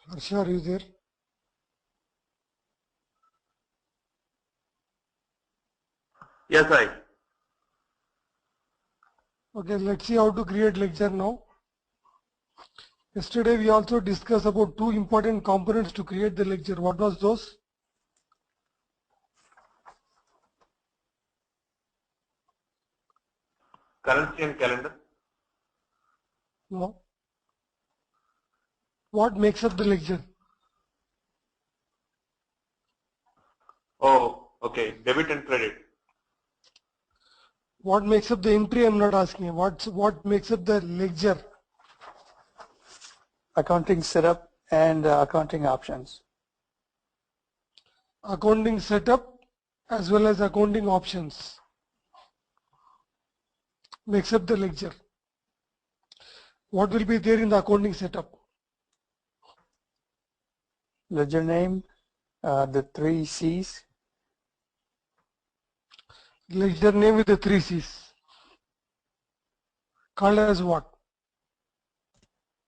Harsha, are you there? Yes, I. Okay, let's see how to create ledger now. Yesterday we also discussed about two important components to create the ledger. What was those? Currency and calendar. No. What makes up the ledger? Oh, okay. Debit and credit. What makes up the entry? I'm not asking. What makes up the ledger? Accounting setup and accounting options. Accounting setup as well as accounting options makes up the ledger. What will be there in the accounting setup? Ledger name, the 3 C's. Ledger name with the 3 C's. Called as what?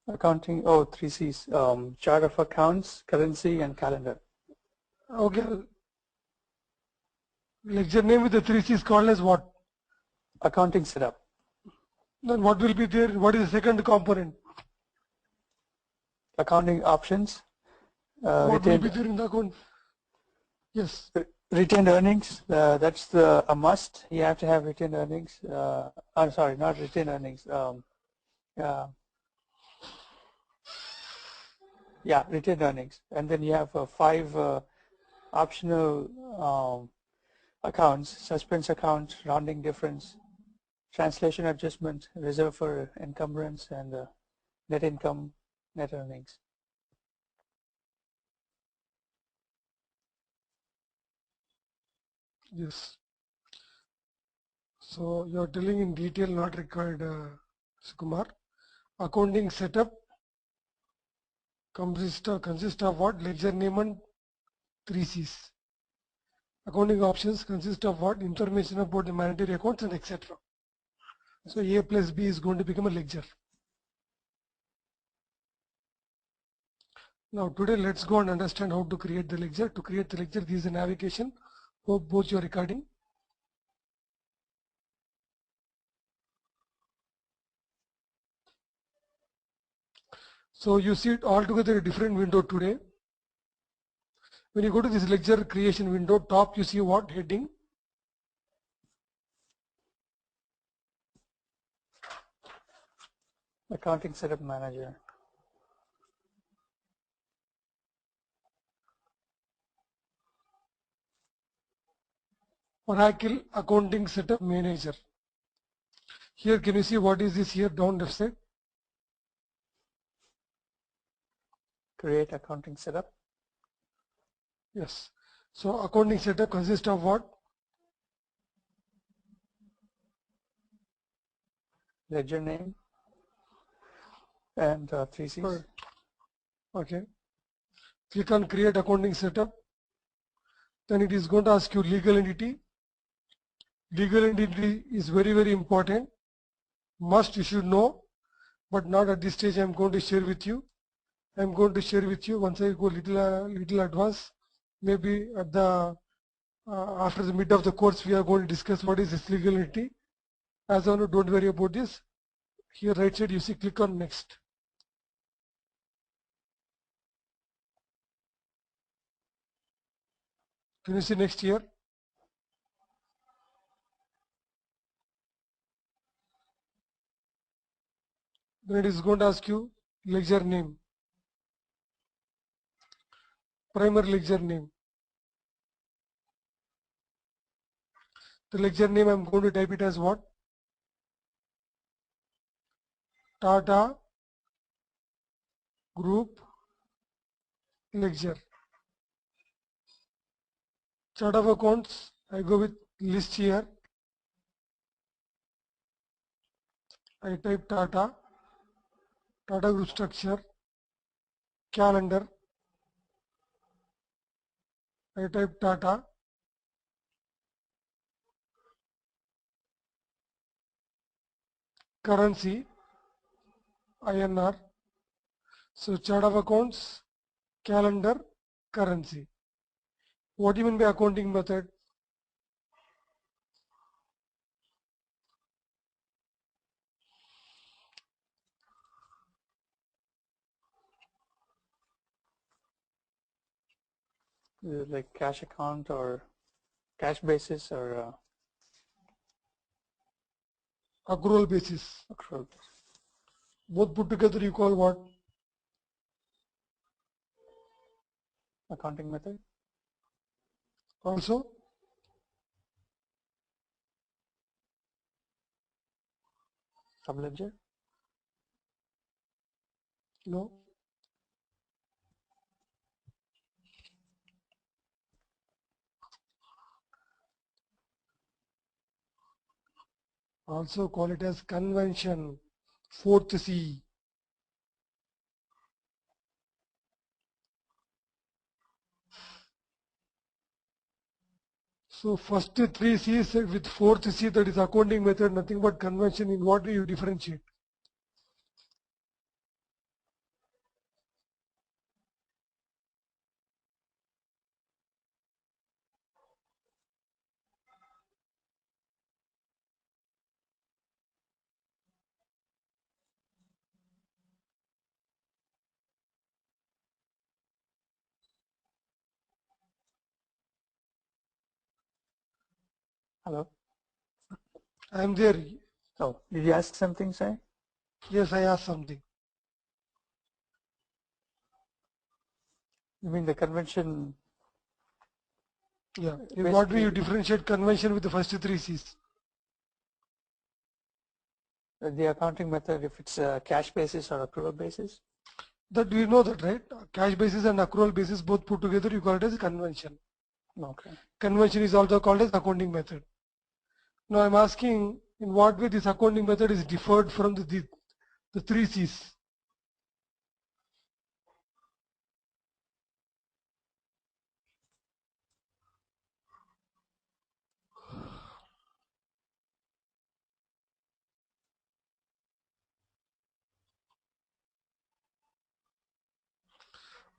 Accounting, 3 C's. Chart of accounts, currency, and calendar. Okay. Ledger name with the 3 C's called as what? Accounting setup. Then what will be there? What is the second component? Accounting options. What will be there in the account? Yes. Retained earnings, that's a must. You have to have retained earnings. I'm sorry, not retained earnings. Yeah, retained earnings. And then you have 5 optional accounts: suspense account, rounding difference, translation adjustment, reserve for encumbrance, and net income, net earnings. Yes. So you are telling in detail, not required, Sukumar. Accounting setup consists of what? Ledger name and 3 C's. Accounting options consist of what? Information about the monetary accounts and etc. So A plus B is going to become a ledger. Now today let's go and understand how to create the ledger. To create the ledger, this is a navigation. Hope both you are recording. So you see it all together a different window today. When you go to this ledger creation window, top you see what heading? Accounting setup manager. Oracle Accounting Setup Manager. Here can you see what is this here down left side? Create accounting setup. Yes. So accounting setup consists of what? Ledger name and 3 C's. Okay. Click on create accounting setup. Then it is going to ask you legal entity. Legal entity is very important. Must you should know, but not at this stage. I am going to share with you. I am going to share with you once I go little advanced. Maybe at the after the mid of the course we are going to discuss what is this legal entity. As of now, don't worry about this. Here right side you see click on next. Can you see next here? Then it is going to ask you ledger name. Primary ledger name. The ledger name I'm going to type it as what? Tata Group Ledger. Chart of accounts, I go with list here. I type Tata Group structure, calendar. I type Tata. Currency, INR. So chart of accounts, calendar, currency. What do you mean by accounting method? Like cash account or cash basis or Accrual basis. accrual basis. Both put together you call what? Accounting method. Also? Subledger. No. Also call it as convention, fourth C. So first three C's with fourth C, that is accounting method, nothing but convention. In what do you differentiate? Hello. I am there. Oh, did you ask something, Sai? Yes, I asked something. You mean the convention? Yeah. In what way you Basically- differentiate convention with the first three C's? The accounting method, if it's a cash basis or accrual basis? That we know that, right? Cash basis and accrual basis both put together, you call it as convention. Okay. Convention is also called as accounting method. Now I'm asking in what way this accounting method is differed from the three C's.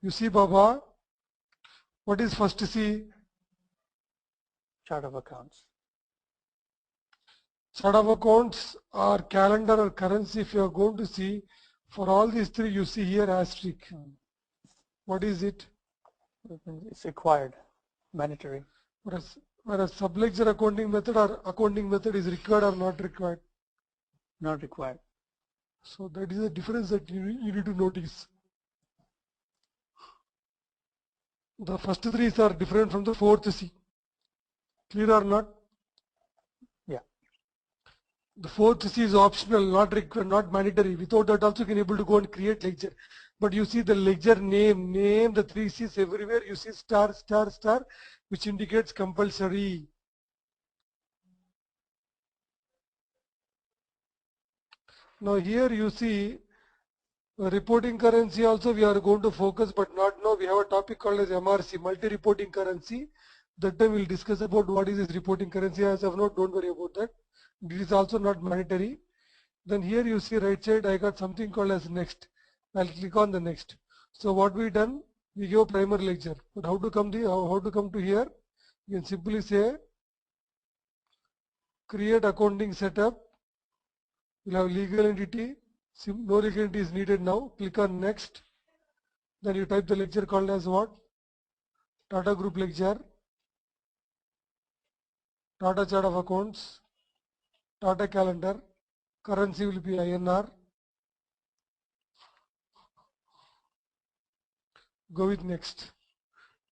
You see, Baba, what is first C? Chart of accounts. Chart of accounts or calendar or currency, if you are going to see, for all these three you see here asterisk. What is it? It's required, mandatory. Whereas subledger accounting method or accounting method is required or not required. Not required. So that is the difference that you need to notice. The first three are different from the fourth C. Clear or not? Yeah. The fourth C is optional, not required, not mandatory. Without that also you can able to go and create ledger. But you see the ledger name, the three C's everywhere. You see star, star, star, which indicates compulsory. Now here you see reporting currency also we are going to focus, but not now. We have a topic called as MRC, multi-reporting currency. That time we'll discuss about what is this reporting currency. As of now, don't worry about that. It is also not mandatory. Then here you see right side, I got something called as next. I'll click on the next. So what we done, we give primary ledger. But how to come to here? You can simply say create accounting setup. We'll have legal entity. No legal entity is needed now. Click on next. Then you type the ledger called as what? Tata Group ledger, Tata chart of accounts, Tata calendar, currency will be INR. Go with next.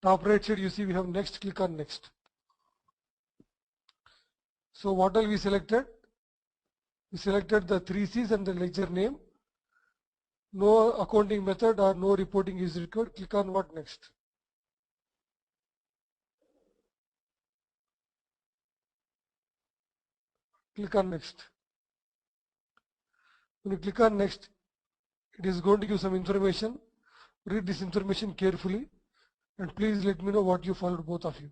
Top right side you see we have next, click on next. So what all we selected? We selected the three C's and the ledger name. No accounting method or no reporting is required. Click on what next? Click on next. When you click on next, it is going to give some information. Read this information carefully and please let me know what you followed, both of you.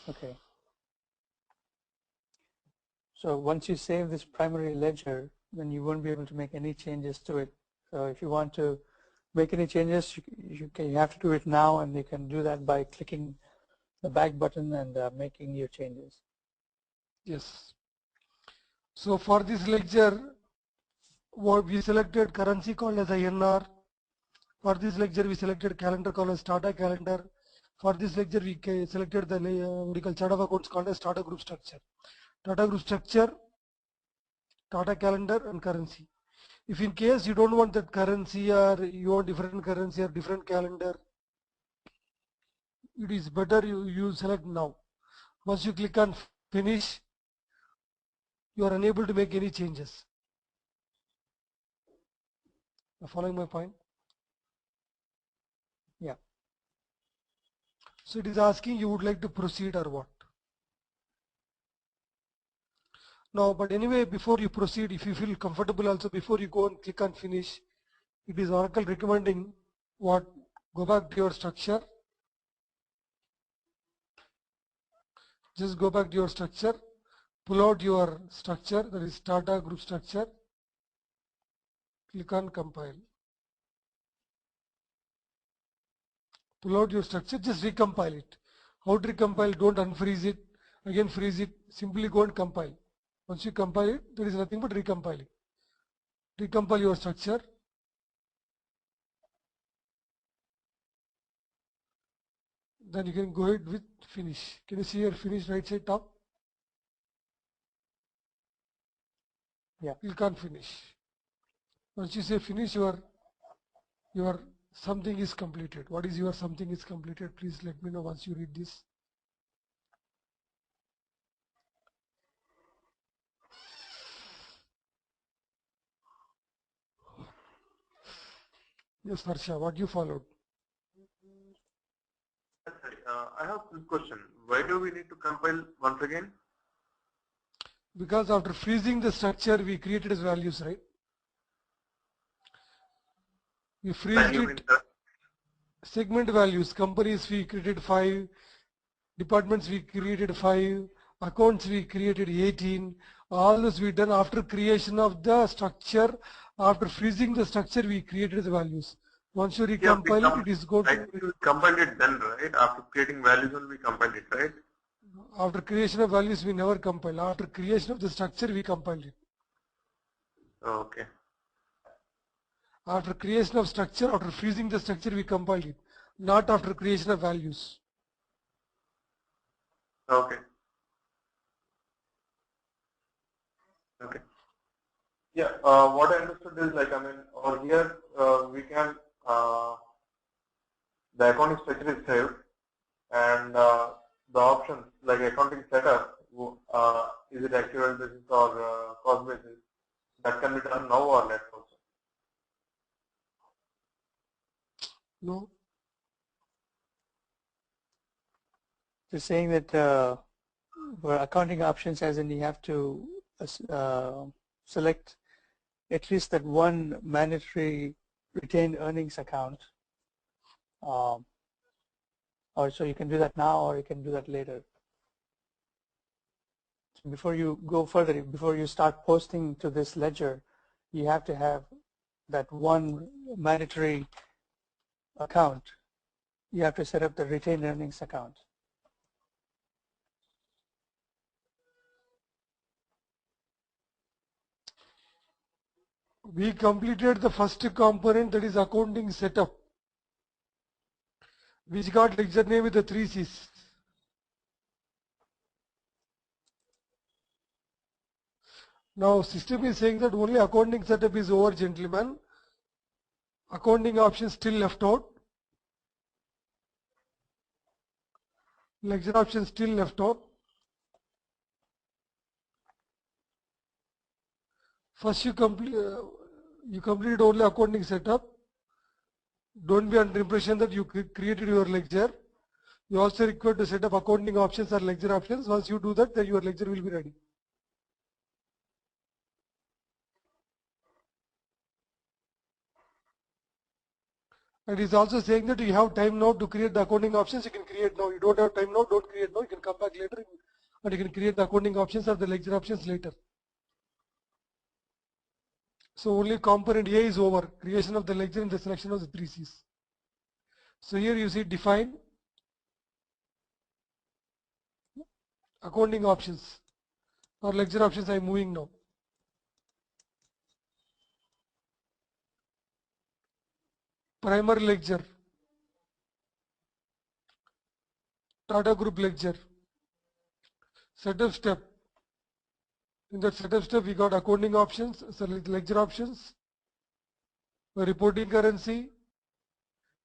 Okay. So once you save this primary ledger, then you won't be able to make any changes to it. So if you want to make any changes, you have to do it now, and you can do that by clicking the back button and making your changes. Yes. So for this lecture, what we selected currency called as INR. For this lecture, we selected calendar called as Tata calendar. For this lecture, we selected the what we call chart of accounts called as Tata group structure. Tata group structure, Tata calendar, and currency. If in case you don't want that currency, or you want different currency or different calendar, it is better you select now. Once you click on finish, you are unable to make any changes. Following my point? Yeah. So it is asking you would like to proceed or what. Now, but anyway, before you proceed, if you feel comfortable also, before you go and click on finish, it is Oracle recommending what? Go back to your structure. Just go back to your structure, pull out your structure, that is Tata group structure, click on compile. Pull out your structure, just recompile it. How to recompile? Don't unfreeze it, again freeze it, simply go and compile. Once you compile it, there is nothing but recompiling. Recompile your structure. Then you can go ahead with finish. Can you see your finish right side top? Yeah. Click on finish. Once you say finish, your something is completed. What is your something is completed? Please let me know once you read this. Yes, Harsha, what you followed? Sorry, I have this question. Why do we need to compile once again? Because after freezing the structure, we created as values, right? We freezed Value it. means Segment values, companies we created 5, departments we created 5, accounts we created 18. All this we done after creation of the structure. After freezing the structure, we created the values. Once you recompile it, it is going I to. think we compiled it then, right? After creating values only we compiled it, right? After creation of values, we never compile. After creation of the structure, we compiled it. Okay. After creation of structure, after freezing the structure, we compiled it. Not after creation of values. Okay. Okay. Yeah, what I understood is like, I mean, over here we can, the accounting structure is saved, and the options like accounting setup, is it actual basis or cost basis, that can be done now or later also. No. They're saying that for accounting options, as in you have to select at least that one mandatory retained earnings account. Or so you can do that now, or you can do that later. So before you go further, before you start posting to this ledger, you have to have that one mandatory account. You have to set up the retained earnings account. We completed the first component, that is accounting setup, which got ledger name with the 3 C's. Now system is saying that only accounting setup is over, gentlemen. Accounting option still left out. Ledger option still left out. First you complete only accounting setup. Don't be under the impression that you created your ledger. You also required to set up accounting options or ledger options. Once you do that, then your ledger will be ready. And it's also saying that you have time now to create the accounting options, you can create now. You don't have time now, don't create now, you can come back later and you can create the accounting options or the ledger options later. So only component A is over, creation of the ledger and the selection of the 3 C's. So here you see define accounting options or ledger options. I am moving now. Primary ledger, Tata Group ledger, setup step. In that setup step we got accounting options, so ledger options, reporting currency,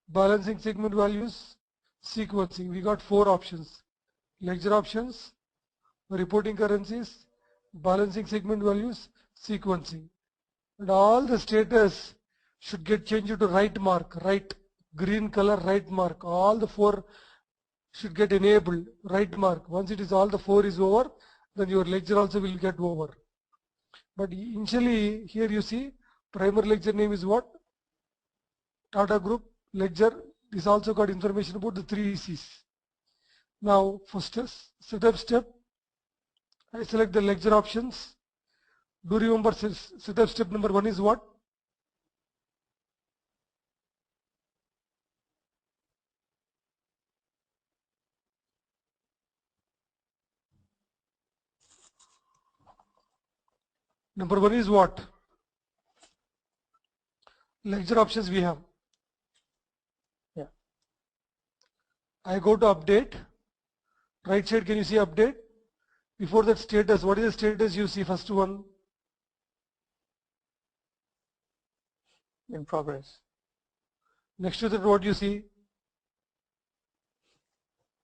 balancing segment values, sequencing. We got 4 options: ledger options, reporting currencies, balancing segment values, sequencing. And all the status should get changed to right mark, right, green color right mark. All the 4 should get enabled, right mark. Once it is all the 4 is over, then your ledger also will get over. But initially here you see primary ledger name is what? Tata Group ledger. This also got information about the 3 C's. Now first setup step, I select the ledger options. Do remember setup step number 1 is what? Number 1 is what? Ledger options we have. Yeah. I go to update. Right side, can you see update? Before that status, what is the status you see? First one. In progress. Next to that, what you see?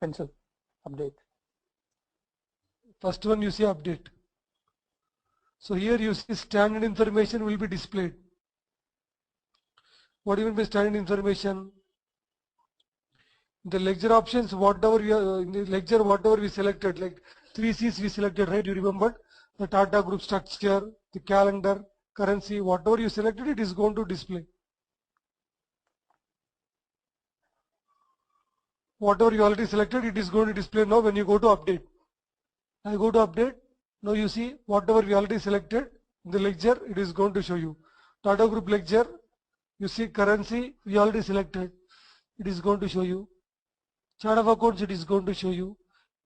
Pencil. Update. First one you see update. So here you see standard information will be displayed. What do you mean by standard information? The ledger options, whatever we are, in the ledger, whatever we selected, like 3 C's we selected, right? You remember the Tata Group structure, the calendar, currency, whatever you selected, it is going to display. Whatever you already selected, it is going to display now when you go to update. I go to update. Now you see whatever we already selected in the ledger, it is going to show you. Tata Group ledger, you see currency, we already selected. It is going to show you. Chart of accounts, it is going to show you.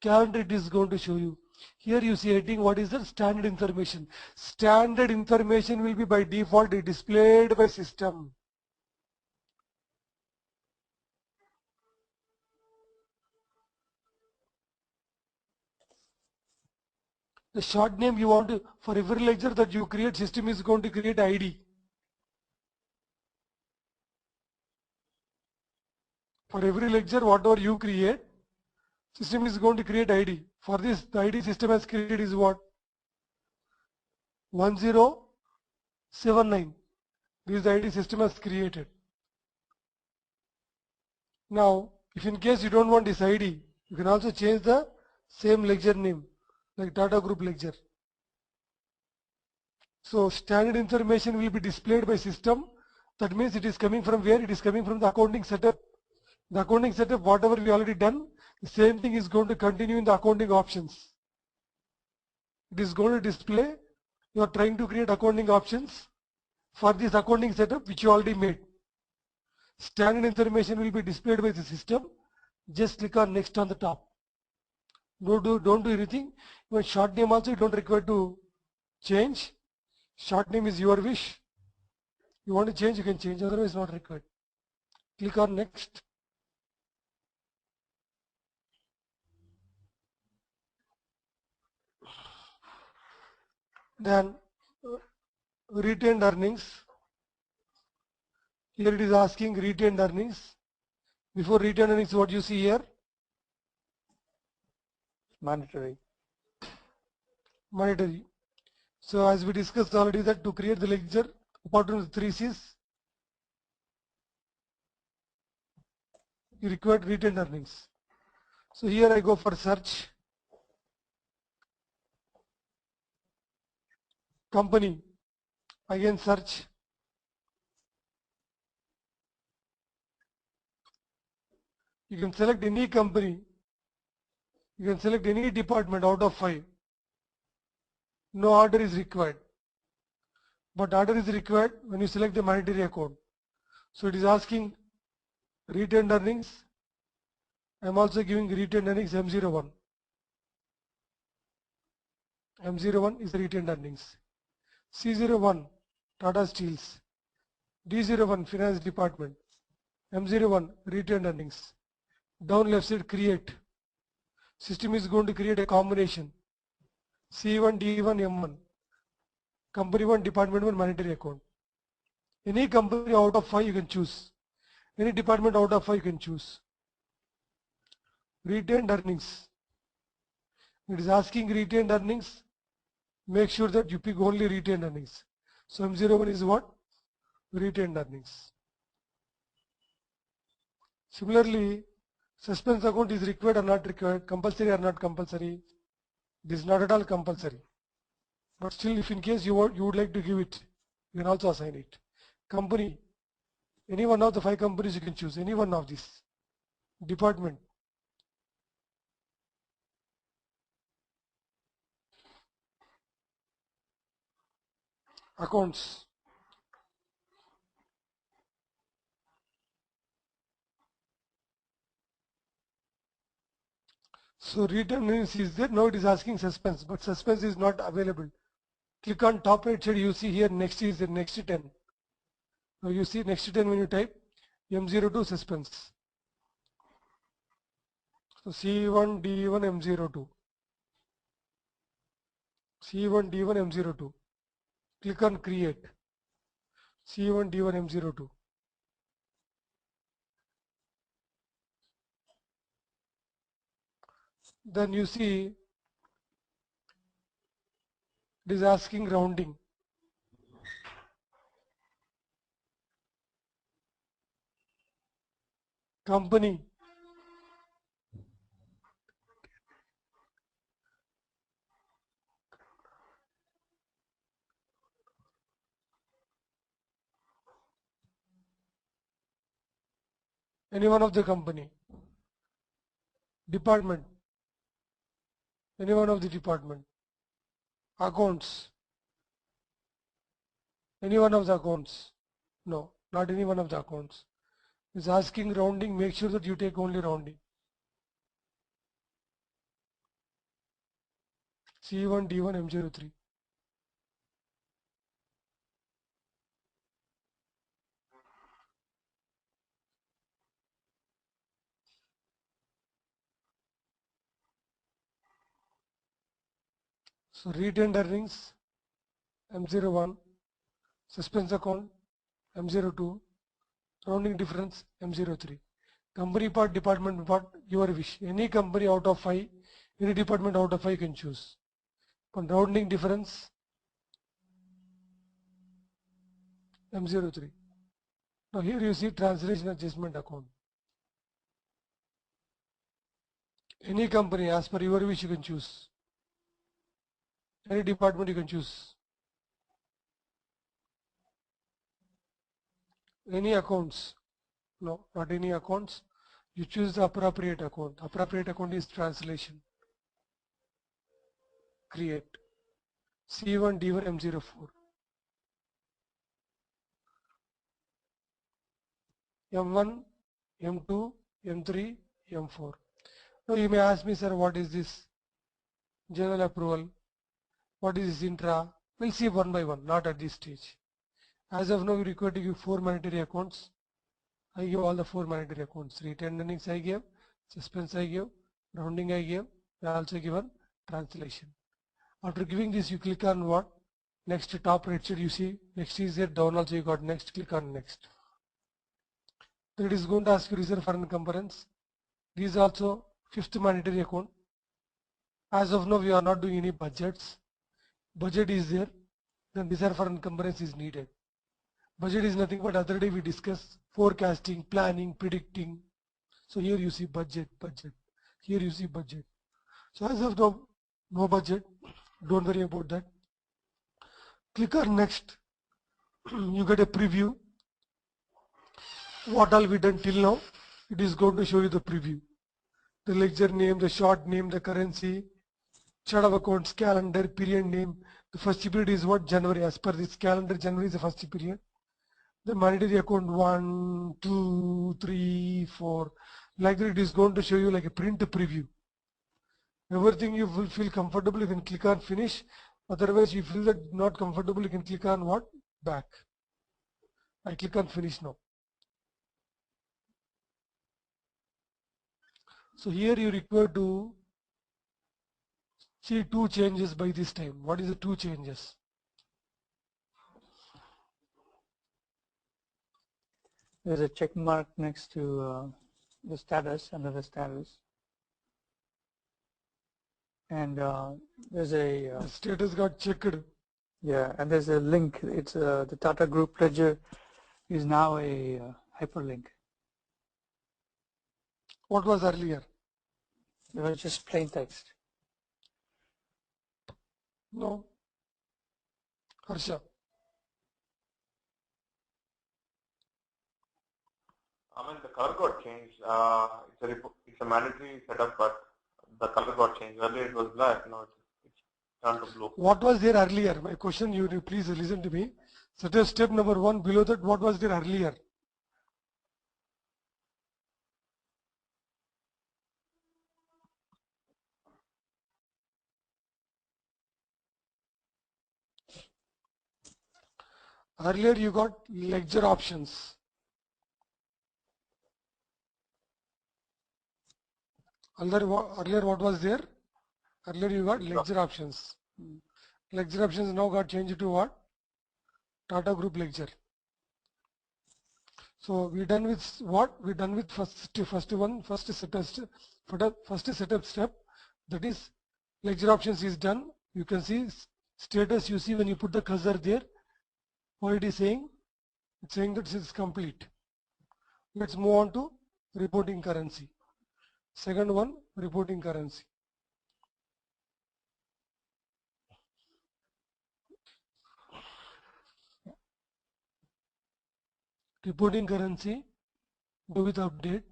Calendar, it is going to show you. Here you see heading, what is the standard information? Standard information will be by default displayed by system. The short name you want to, for every ledger that you create, system is going to create ID. For every lecture, whatever you create, system is going to create ID. For this, the ID system has created is what? 1079. This is the ID system has created. Now, if in case you don't want this ID, you can also change the same ledger name, like Tata Group ledger. So standard information will be displayed by system. That means it is coming from where? It is coming from the accounting setup. The accounting setup, whatever we already done, the same thing is going to continue in the accounting options. It is going to display, you are trying to create accounting options for this accounting setup which you already made. Standard information will be displayed by the system. Just click on next on the top. Don't do anything. Even short name also you don't require to change. Short name is your wish. You want to change, you can change, otherwise not required. Click on next. Then retained earnings. Here it is asking retained earnings. Before retained earnings, what you see here? Mandatory. Monetary. So as we discussed already that to create the ledger, apart from the 3 C's, you require retained earnings. So here I go for search. Company. Again search. You can select any company. You can select any department out of 5. No order is required. But order is required when you select the mandatory account. So it is asking retained earnings. I am also giving retained earnings M01. M01 is retained earnings. C01 Tata Steels. D01 Finance Department. M01 retained earnings. Down left side create. System is going to create a combination. C1, D1, M1. Company 1, Department 1 monetary account. Any company out of 5 you can choose. Any department out of 5 you can choose. Retained earnings. It is asking retained earnings. Make sure that you pick only retained earnings. So M01 is what? Retained earnings. Similarly, suspense account is required or not required, compulsory or not compulsory. It is not at all compulsory. But still, if in case you would like to give it, you can also assign it. Company, any one of the 5 companies you can choose, any one of these. Department. Accounts. So return earnings is there. Now it is asking suspense, but suspense is not available. Click on top right side, you see here next is the next 10. Now you see next 10 when you type M02 suspense. So C1, D1, M02. C1, D1, M02. Click on create. C1, D1, M02. Then you see it is asking rounding. Company. Any one of the company. Department. Any one of the department. Accounts. Any one of the accounts. No, not any one of the accounts. It's asking rounding, make sure that you take only rounding. C1, D1, M03. So retained earnings, M01, suspense account, M02, rounding difference, M03. Company part, department part, your wish. Any company out of 5, any department out of 5 you can choose. But rounding difference, M03. Now here you see translation adjustment account. Any company as per your wish you can choose. Any department you can choose. Any accounts. No, not any accounts. You choose the appropriate account. Appropriate account is translation. Create. C1, D1, M04. M1, M2, M3, M4. Now you may ask me, sir, what is this general approval? What is this intra? We'll see one by one, not at this stage. As of now, we require to give 4 mandatory accounts. I give all the 4 mandatory accounts. Retained earnings I gave, suspense I gave, rounding I gave, I also given translation. After giving this, you click on what? Next top right side you see, next is there, down also you got next, click on next. Then it is going to ask you reserve for encumbrance. This is also 5th mandatory account. As of now, we are not doing any budgets. Budget is there, then reserve for encumbrance is needed. Budget is nothing but other day we discussed forecasting, planning, predicting. So here you see budget. Here you see budget. So as of now, no budget. Don't worry about that. Click on next. You get a preview. What all we done till now. it is going to show you the preview. The ledger name, the short name, the currency, chart of accounts, calendar, period name. The first period is what? January. As per this calendar, January is the first period. The monetary account 1, 2, 3, 4. Like that, it is going to show you like a print preview. Everything you will feel comfortable, you can click on finish. Otherwise, you feel that not comfortable, you can click on what? Back. I click on finish now. So here you require to see 2 changes by this time. What is the 2 changes? There's a check mark next to the status, under the status. And there's a The status got checked. yeah, and there's a link. It's the Tata Group Ledger is now a hyperlink. What was earlier? It was just plain text. No. Harsha. I mean, the color got changed. It's a mandatory setup, but the color got changed. Earlier it was black, now it's turned to blue. What was there earlier? My question, you please listen to me. So step number 1, below that, what was there earlier? Earlier you got ledger options. Earlier what was there? Earlier you got ledger options. Ledger options now got changed to what? Tata Group Ledger. So we done with what? We done with first setup step. That is ledger options is done. You can see status. You see when you put the cursor there, what it is saying? It's saying that it is complete. Let's move on to reporting currency. Second one, reporting currency. Reporting currency, go with update.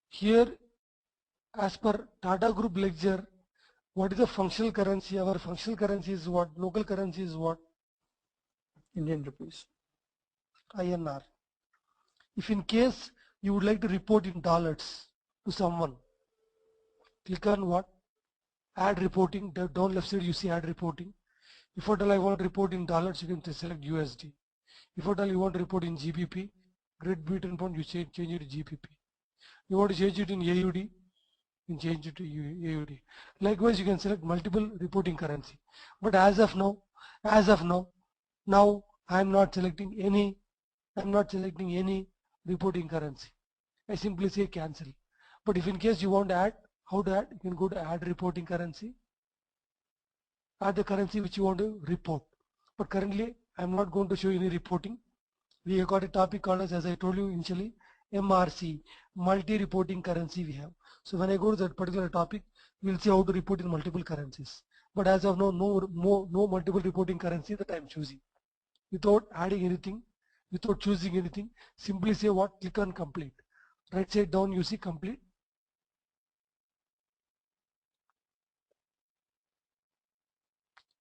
Here, as per Tata Group Ledger, what is the functional currency? Our functional currency is what? Local currency is what? Indian rupees. INR. If in case you would like to report in dollars to someone, click on what? Add reporting. Down left side you see add reporting. If at all I want to report in dollars, you can select USD. If at all you want to report in GBP, Great Britain pound, you change it to GBP. You want to change it in AUD, you can change it to AUD. Likewise, you can select multiple reporting currency. But as of now, now I am not selecting any reporting currency. I simply say cancel. But if in case you want to add, how to add? You can go to add reporting currency. Add the currency which you want to report. But currently I am not going to show any reporting. We have got a topic called as I told you initially, MRC, multi-reporting currency we have. So when I go to that particular topic, we will see how to report in multiple currencies. But as of now, no multiple reporting currency that I am choosing. Without adding anything, without choosing anything, simply say what? Click on complete. Right side down you see complete.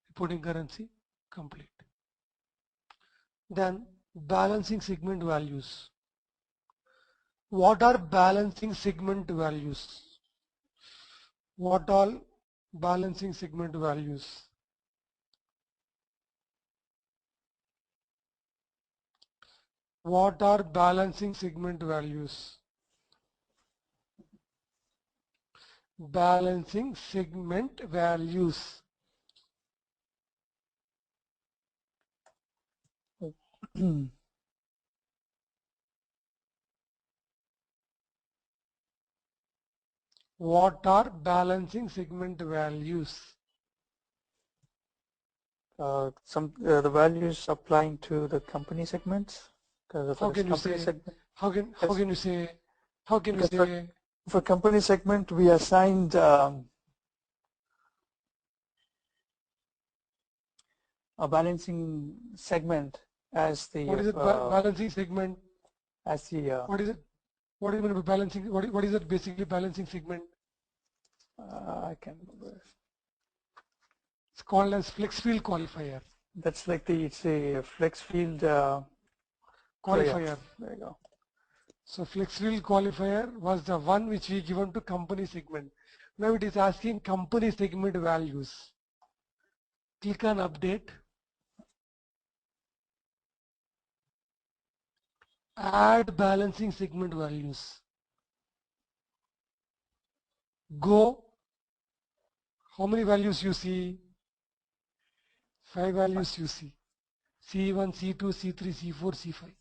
Reporting currency, complete. Then balancing segment values. What are balancing segment values? What all balancing segment values? What are balancing segment values? Balancing segment values. What are balancing segment values? The values applying to the company segments. How can you say? How can you say? How can you say? For company segment, we assigned a balancing segment as the What is it? Balancing segment. as the What is it? What do you mean by balancing? What is it basically balancing segment? I can remember. It's called as flex field qualifier. That's like it's a flex field Qualifier. There you go. So flex field qualifier was the one which we given to company segment. Now it is asking company segment values. Click on update. Add balancing segment values. Go. How many values you see? 5 values you see. C1, C2, C3, C4, C5.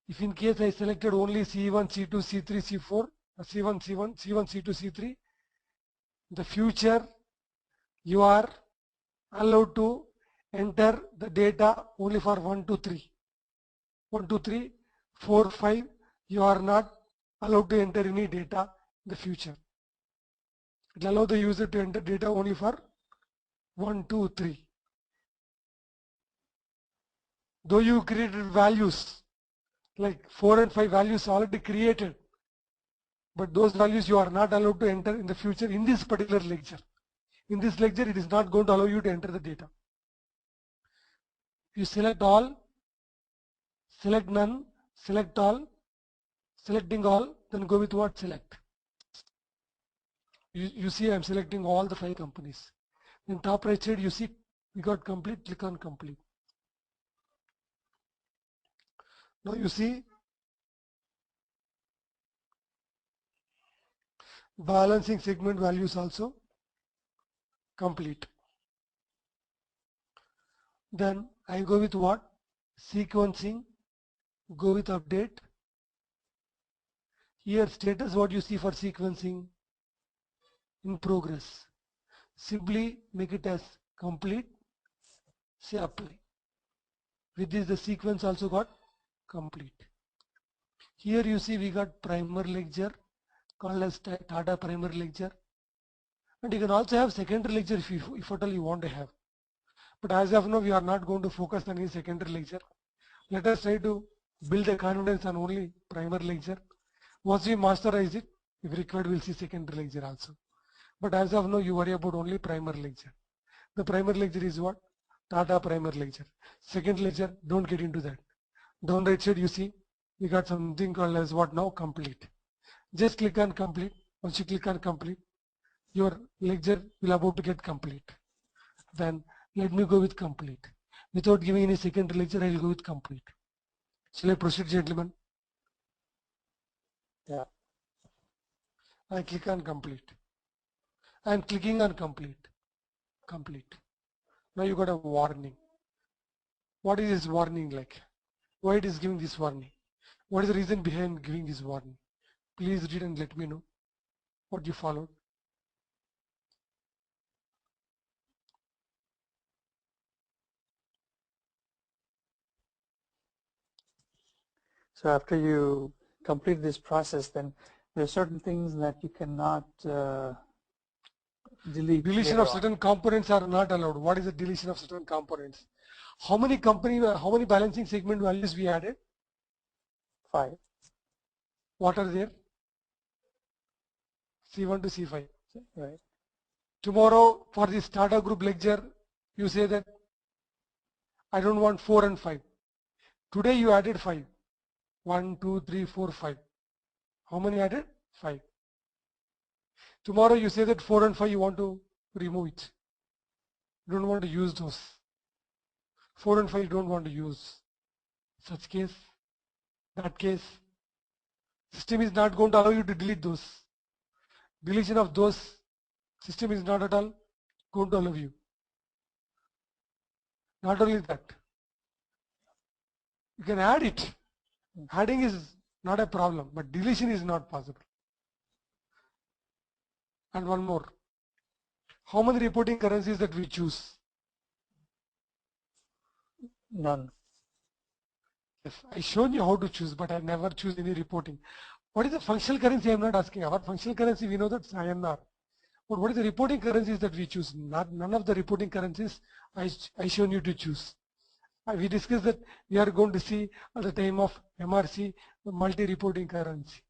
If in case I selected only C1, C2, C3, C4, C1, C1, C1, C2, C3, the future you are allowed to enter the data only for 1, 2, 3. 1, 2, 3, 4, 5, you are not allowed to enter any data in the future. It will allow the user to enter data only for 1, 2, 3. Though you created values, like 4 and 5 values already created, but those values you are not allowed to enter in the future in this particular lecture. In this lecture, it is not going to allow you to enter the data. You select all, select none, select all, selecting all, then go with what? Select. You see I am selecting all the 5 companies. In top right side you see we got complete, click on complete. Now you see balancing segment values also complete. Then I go with what? Sequencing, go with update. Here status what you see for sequencing? In progress. Simply make it as complete, say apply. With this the sequence also got complete. Here you see we got primer lecture called as Tata primer lecture, and you can also have secondary lecture if at all you want to have. But as of now we are not going to focus on any secondary lecture. Let us try to build the confidence on only primer lecture. Once we masterize it, if required we'll see secondary lecture also. But as of now you worry about only primer lecture. The primer lecture is what? Tata primer lecture. Second lecture, don't get into that. Down right side you see we got something called as what now? Complete. Just click on complete. Once you click on complete, your lecture will about to get complete. Then let me go with complete. Without giving any second lecture, I will go with complete. Shall I proceed, gentlemen? Yeah. I click on complete. I am clicking on complete. Complete. Now you got a warning. What is this warning like? Why it is giving this warning? What is the reason behind giving this warning? Please read and let me know what you followed. So after you complete this process, then there are certain things that you cannot delete. Deletion of certain components are not allowed. What is the deletion of certain components? How many balancing segment values we added? 5. What are there? C1 to C5. Right. Tomorrow for this Tata Group lecture, you say that I don't want 4 and 5. Today you added 5. 1, 2, 3, 4, 5. How many added? 5. Tomorrow you say that 4 and 5 you want to remove it. You don't want to use those. 4 and 5 you don't want to use. Such case, that case, system is not going to allow you to delete those. Deletion of those, system is not at all going to allow you. Not only that, you can add it. Adding is not a problem, but deletion is not possible. And one more. How many reporting currencies that we choose? None. Yes, I shown you how to choose, but I never choose any reporting. What is the functional currency? I am not asking. Our functional currency, we know that's INR. But what is the reporting currencies that we choose? None of the reporting currencies I shown you to choose. We discussed that we are going to see at the time of MRC the multi-reporting currency.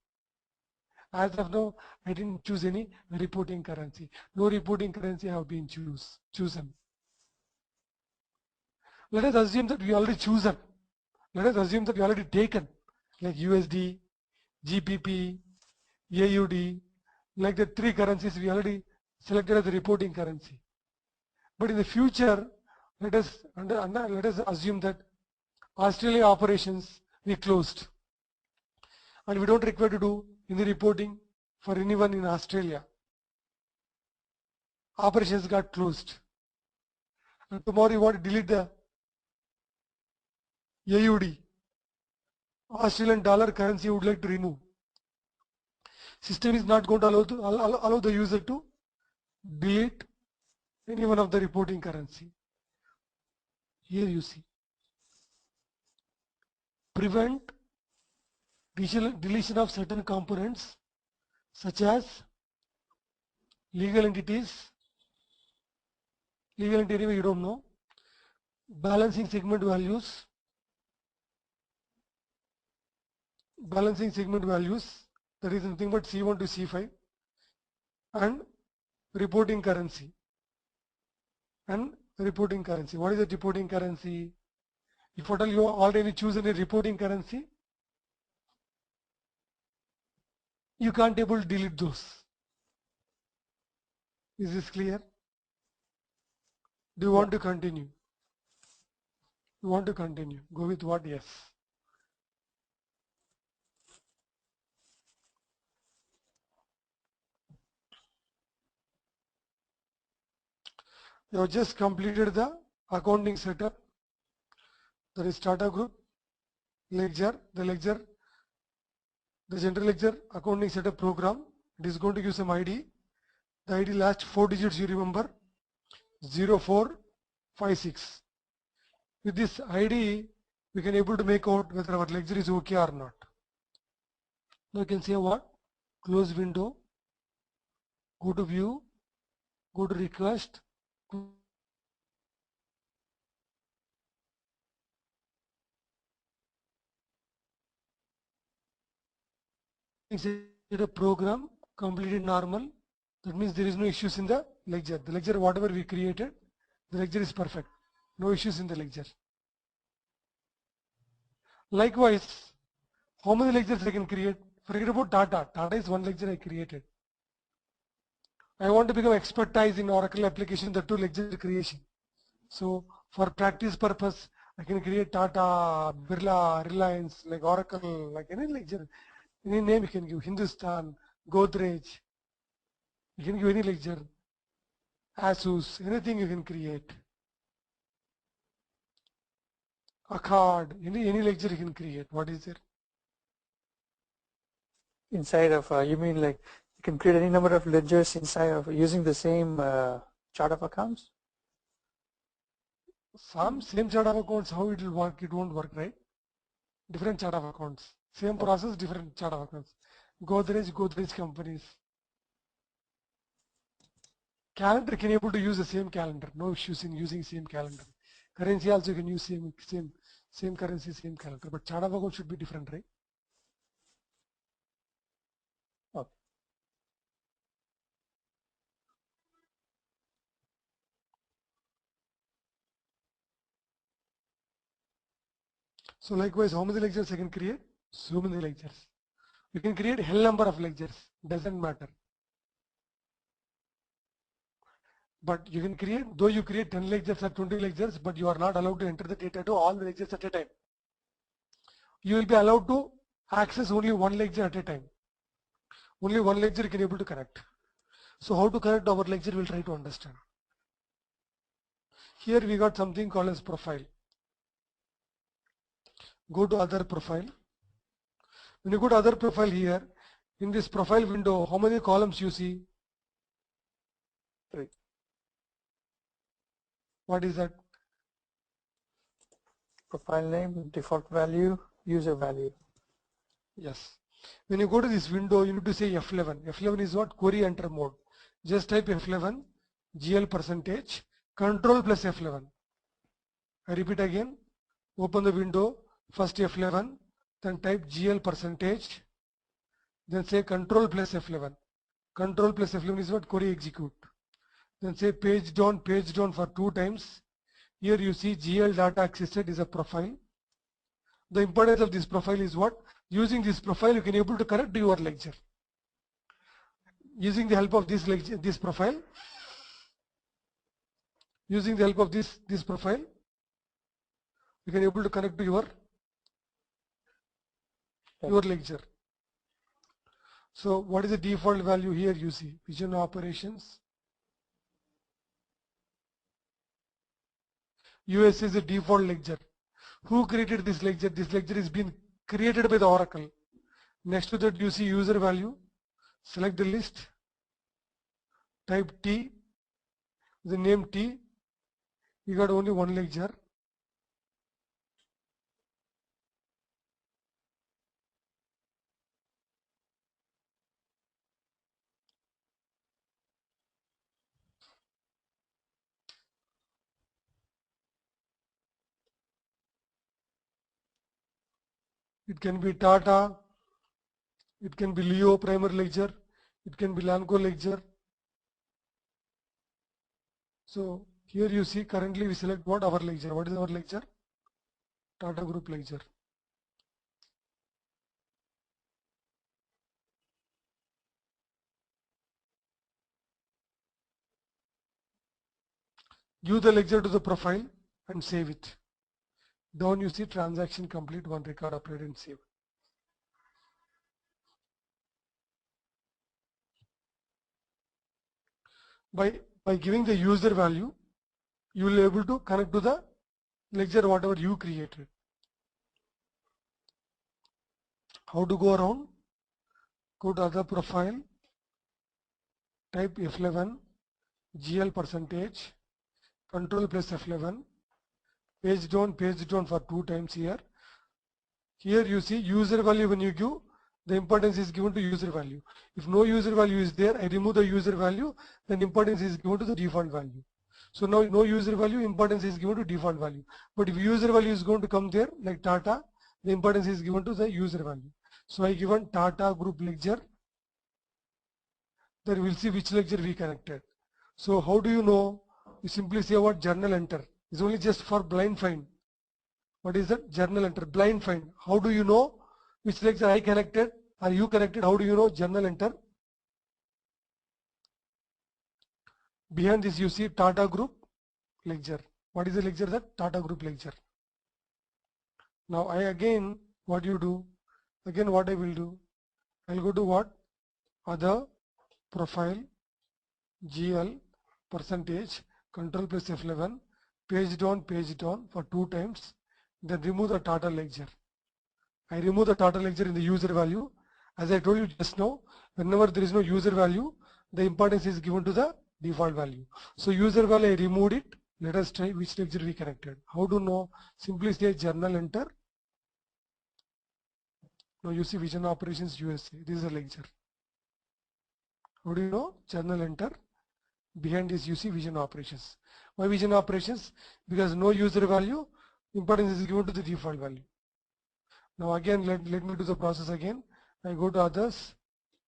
As of now, I didn't choose any reporting currency. No reporting currency have been chosen. Let us assume that we already chosen. Let us assume that we already taken, like USD, GBP, AUD, like the three currencies we already selected as the reporting currency. But in the future, let us assume that Australia operations we closed, and we don't require to do any reporting for anyone in Australia. Operations got closed, and tomorrow you want to delete the AUD, Australian dollar currency you would like to remove. System is not going to allow the user to delete any one of the reporting currency. Here you see, prevent deletion of certain components such as legal entities, legal entity you don't know, balancing segment values, that is nothing but C1 to C5, and reporting currency. What is the reporting currency? If at all you already chosen a reporting currency, you can't able to delete those. Is this clear? Do you want to continue? You want to continue? Go with what? Yes. You have just completed the accounting setup. That is startup group, ledger, the general ledger accounting setup program. It is going to give some ID. The ID last 4 digits you remember, 0456. With this ID, we can able to make out whether our ledger is okay or not. Now you can say what? Close window, go to view, go to request, a program completely normal. That means there is no issues in the ledger. The ledger whatever we created, the ledger is perfect. No issues in the ledger. Likewise, how many ledgers I can create? Forget about Tata. Tata is one ledger I created. I want to become expertise in Oracle application, the two ledger creation. So for practice purpose, I can create Tata, Birla, Reliance, like Oracle, like any ledger. Any name you can give, Hindustan, Godrej, you can give any ledger, Asus, anything you can create. Akkad, any ledger you can create. What is it? Inside of, you mean like you can create any number of ledgers inside of using the same chart of accounts? Same chart of accounts, how it will work, it won't work, right? Different chart of accounts. Same process, different chart of accounts. Godrej companies. Calendar can able to use the same calendar. No issues in using same calendar. Currency also can use same currency, same calendar. But chart of account should be different, right? Okay. So likewise, how many ledgers I can create? So many ledgers. You can create hell number of ledgers. Doesn't matter. But you can create, though you create 10 ledgers or 20 ledgers, but you are not allowed to enter the data to all the ledgers at a time. You will be allowed to access only one ledger at a time. Only one ledger you can able to connect. So how to connect our ledger, we'll try to understand. Here we got something called as profile. Go to other profile. When you go to other profile here, in this profile window, how many columns you see? 3. What is that? Profile name, default value, user value. Yes. When you go to this window, you need to say F11. F11 is what? Query enter mode. just type F11 GL percentage control plus F11. I repeat again, open the window, first F11, then type GL percentage, then say control plus F11. Control plus F11 is what? Query execute. Then say page down for 2 times. Here you see GL data accessed is a profile. The importance of this profile is what? Using this profile you can able to correct your lecture. Using the help of this lecture, this profile, using the help of this profile, you can able to connect to your lecture. So what is the default value here? You see vision operations. US is the default lecture. Who created this lecture? This lecture is being created by the Oracle. Next to that you see user value. Select the list. Type T. The name T. You got only one lecture. It can be Tata, it can be Leo primer lecture, it can be Lanco lecture. So here you see currently we select what? Our lecture. What is our lecture? Tata Group lecture. Give the lecture to the profile and save it. Down you see transaction complete, one record upload and save. By giving the user value, you will be able to connect to the lecture whatever you created. How to go around? Go to other profile, type F11, GL percentage, control plus F11, page down for 2 times here. Here you see user value when you give, the importance is given to user value. If no user value is there, I remove the user value, then importance is given to the default value. So now no user value, importance is given to default value. But if user value is going to come there, like Tata, the importance is given to the user value. So I given Tata Group lecture, then we'll see which lecture we connected. So how do you know? You simply say what? Journal enter. It's only just for blind find. What is that? Journal enter, blind find. How do you know which lecture I connected? Are you connected? How do you know? Journal enter. Behind this you see Tata Group lecture. What is the lecture? That Tata Group lecture. Now I again, what you do? Again what I will do? I'll go to what? Other, profile, GL, percentage, control plus F11, page down for 2 times, then remove the Tata lecture. I remove the Tata lecture in the user value. As I told you just now, whenever there is no user value, the importance is given to the default value. So user value I removed it. Let us try which lecture we connected. How to know? Simply say journal enter. Now you see vision operations USA. This is a lecture. How do you know? Journal enter. Behind this you see vision operations. Why vision operations? Because no user value, importance is given to the default value. Now again let me do the process again. I go to others,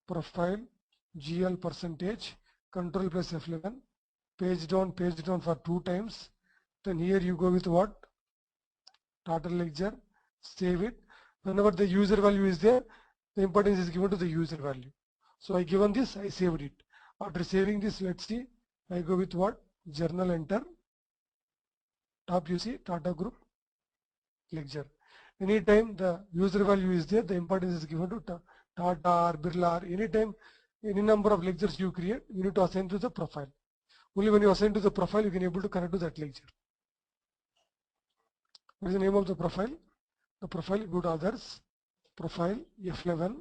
profile, GL percentage, control plus F11, page down for 2 times. Then here you go with what? Tata lecture, save it. Whenever the user value is there, the importance is given to the user value. So I given this, I saved it. After saving this, let's see, I go with what? Journal enter. Top you see Tata Group lecture. Anytime the user value is there, the importance is given to Tata or Birla or anytime, any number of lectures you create, you need to assign to the profile. Only when you assign to the profile, you can able to connect to that lecture. What is the name of the profile? The profile, go to others, profile, F11,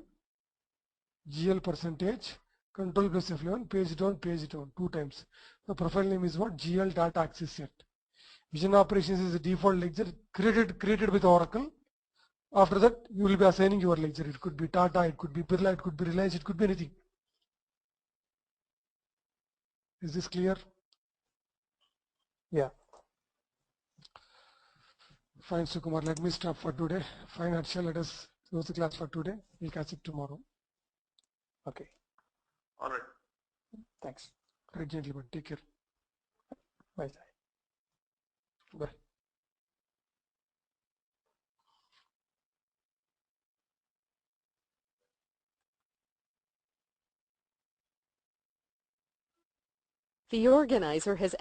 GL percentage, control plus F11, page down 2 times. The profile name is what? GL data access set. Vision operations is a default lecture created with Oracle. After that, you will be assigning your lecture. It could be Tata, it could be Birla, it could be Reliance, it could be anything. Is this clear? Yeah. Fine, Sukumar, let me stop for today. Fine, Harsha, let us close the class for today. We'll catch up tomorrow. Okay. All right. Thanks. Right, gentlemen, take care. Bye. Bye. The organizer has